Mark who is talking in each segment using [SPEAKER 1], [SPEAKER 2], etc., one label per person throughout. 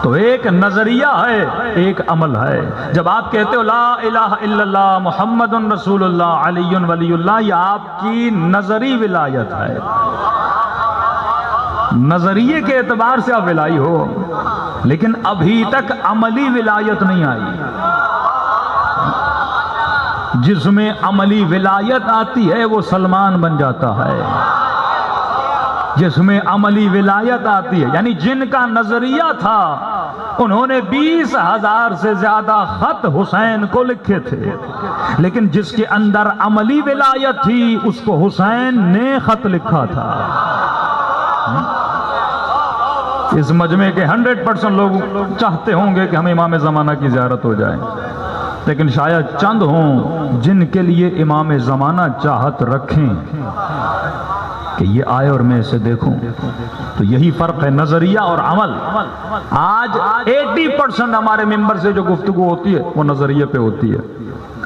[SPEAKER 1] تو ایک نظریہ ہے، ایک عمل ہے۔ جب آپ کہتے ہو لا الہ الا اللہ محمد رسول اللہ علی ولی اللہ، یہ آپ کی نظری ولایت ہے، نظریے کے اعتبار سے آپ ولائی ہو، لیکن ابھی تک عملی ولایت نہیں آئی۔ جس میں عملی ولایت آتی ہے وہ سلمان بن جاتا ہے، جس میں عملی ولایت آتی ہے، یعنی جن کا نظریہ تھا انہوں نے 20,000 سے زیادہ خط حسین کو لکھے تھے، لیکن جس کے اندر عملی ولایت تھی اس کو حسین نے خط لکھا تھا۔ اس مجمع کے 100% لوگ چاہتے ہوں گے کہ ہمیں امام زمانہ کی زیارت ہو جائے، لیکن شاید چند ہوں جن کے لیے امام زمانہ چاہت رکھیں کہ یہ آئے اور میں اسے دیکھوں۔ تو یہی فرق ہے نظریہ اور عمل۔ آج 80% ہمارے ممبر سے جو گفتگو ہوتی ہے وہ نظریے پہ ہوتی ہے،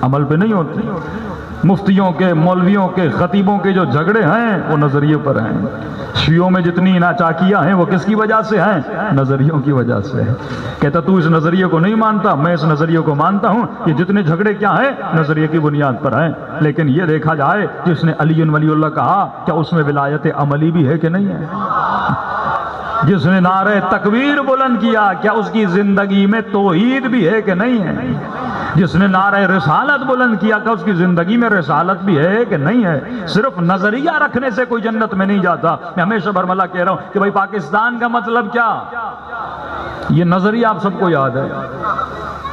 [SPEAKER 1] عمل پہ نہیں ہوتی۔ مفتیوں کے، مولویوں کے، خطیبوں کے جو جھگڑے ہیں وہ نظریے پر ہیں۔ شیعوں میں جتنی ناچاکیاں ہیں وہ کس کی وجہ سے ہیں؟ نظریوں کی وجہ سے۔ کہتا تو اس نظریے کو نہیں مانتا، میں اس نظریے کو مانتا ہوں۔ یہ جتنے جھگڑے کیا ہیں؟ نظریے کی بنیاد پر ہیں۔ لیکن یہ دیکھا جائے جس نے علی ولی اللہ کہا کیا اس میں ولایت عملی بھی ہے کہ نہیں ہے؟ جس نے نعرہ تکبیر بلند کیا کیا اس کی زندگی میں توحید بھی ہے کہ نہیں ہے؟ جس نے نعرہ رسالت بلند کیا کہ اس کی زندگی میں رسالت بھی ہے کہ نہیں ہے؟ صرف نظریہ رکھنے سے کوئی جنت میں نہیں جاتا۔ میں ہمیشہ برملا کہہ رہا ہوں کہ بھائی پاکستان کا مطلب کیا؟ یہ نظریہ آپ سب کو یاد ہے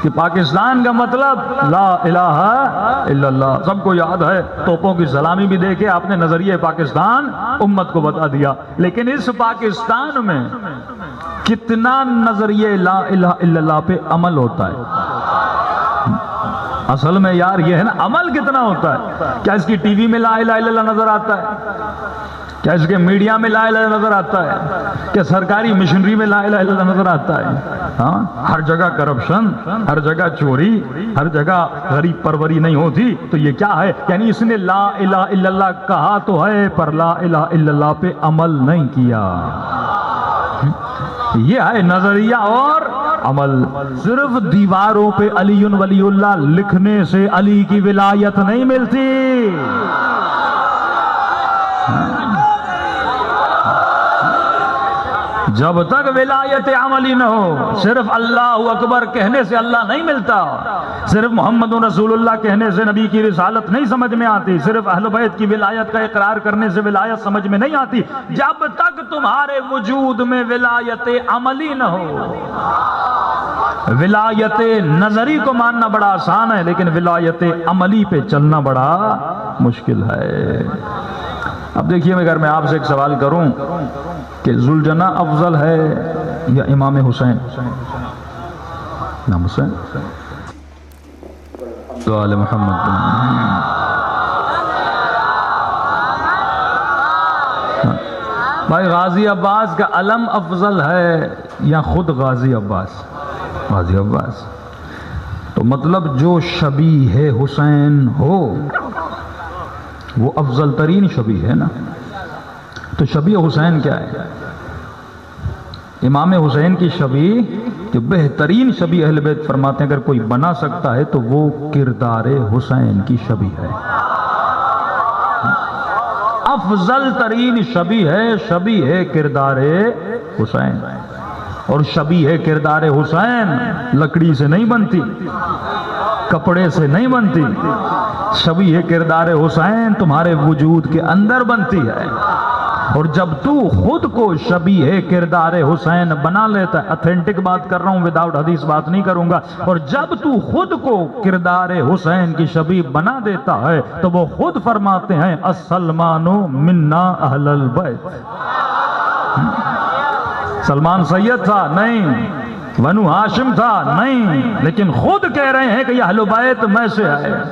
[SPEAKER 1] کہ پاکستان کا مطلب لا الہ الا اللہ، سب کو یاد ہے۔ توپوں کی سلامی بھی دیکھے آپ نے، نظریہ پاکستان امت کو بتا دیا۔ لیکن اس پاکستان میں کتنا نظریہ لا الہ الا اللہ پہ عمل ہوتا ہے؟ اصل میں یار یہ ہے نا، عمل کتنا ہوتا ہے؟ کیا اس کی ٹی وی میں لا الہ الا اللہ نظر آتا ہے؟ کیا اس کے میڈیا میں لا الہ الا اللہ نظر آتا ہے؟ کیا سرکاری مشنری میں لا الہ الا اللہ نظر آتا ہے؟ ہاں، ہر جگہ کرپشن، ہر جگہ چوری، ہر جگہ غریب پروری نہیں ہوتی۔ تو یہ کیا ہے؟ یعنی اس نے لا الہ الا اللہ کہا تو ہے پر لا الہ الا اللہ پہ عمل نہیں کیا۔ یہ ہے نظریہ اور عمل۔ صرف دیواروں پہ علی ولی اللہ لکھنے سے علی کی ولایت نہیں ملتی۔ جب تک ولایت عملی نہ ہو، صرف اللہ اکبر کہنے سے اللہ نہیں ملتا، صرف محمد رسول اللہ کہنے سے نبی کی رسالت نہیں سمجھ میں آتی، صرف اہل بیت کی ولایت کا اقرار کرنے سے ولایت سمجھ میں نہیں آتی۔ جب تک تمہارے وجود میں ولایت عملی نہ ہو۔ ولایت نظری کو ماننا بڑا آسان ہے، لیکن ولایت عملی پہ چلنا بڑا مشکل ہے۔ اب دیکھیے، اگر میں آپ سے ایک سوال کروں کہ ذوالجناح افضل ہے یا امام حسین؟ امام حسین تو آل محمد۔ بھائی غازی عباس کا علم افضل ہے یا خود غازی عباس؟ غازی عباس۔ تو مطلب جو شبیہ حسین ہو وہ افضل ترین شبیہ ہے نا۔ تو شبیہ حسین کیا ہے؟ امام حسین کی شبیہ جو بہترین شبیہ اہل بیت فرماتے ہیں اگر کوئی بنا سکتا ہے تو وہ کردار حسین کی شبیہ ہے۔ افضل ترین شبیہ ہے شبیہ کردار حسین، اور شبیہ کردار حسین لکڑی سے نہیں بنتی، کپڑے سے نہیں بنتی، شبیہ کردار حسین تمہارے وجود کے اندر بنتی ہے۔ اور جب تو خود کو شبیہ کردار حسین بنا لیتا ہے، اتھینٹک بات کر رہا ہوں، وداؤٹ حدیث بات نہیں کروں گا، اور جب تو خود کو کردار حسین کی شبیہ بنا دیتا ہے تو وہ خود فرماتے ہیں السلمان منا اہل البیت۔ سلمان سید تھا؟ نہیں۔ بنو ہاشم تھا؟ نہیں۔ لیکن خود کہہ رہے ہیں کہ یہ اہل بیت میں سے ہے۔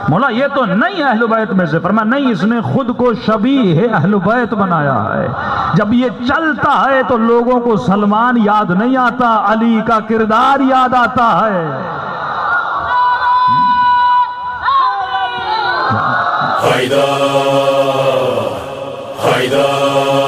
[SPEAKER 1] مولا یہ تو نہیں اہل بیت میں سے، فرمایا نہیں، اس نے خود کو شبیہ اہل بیت بنایا ہے۔ جب یہ چلتا ہے تو لوگوں کو سلمان یاد نہیں آتا، علی کا کردار یاد آتا ہے۔
[SPEAKER 2] حیدر حیدر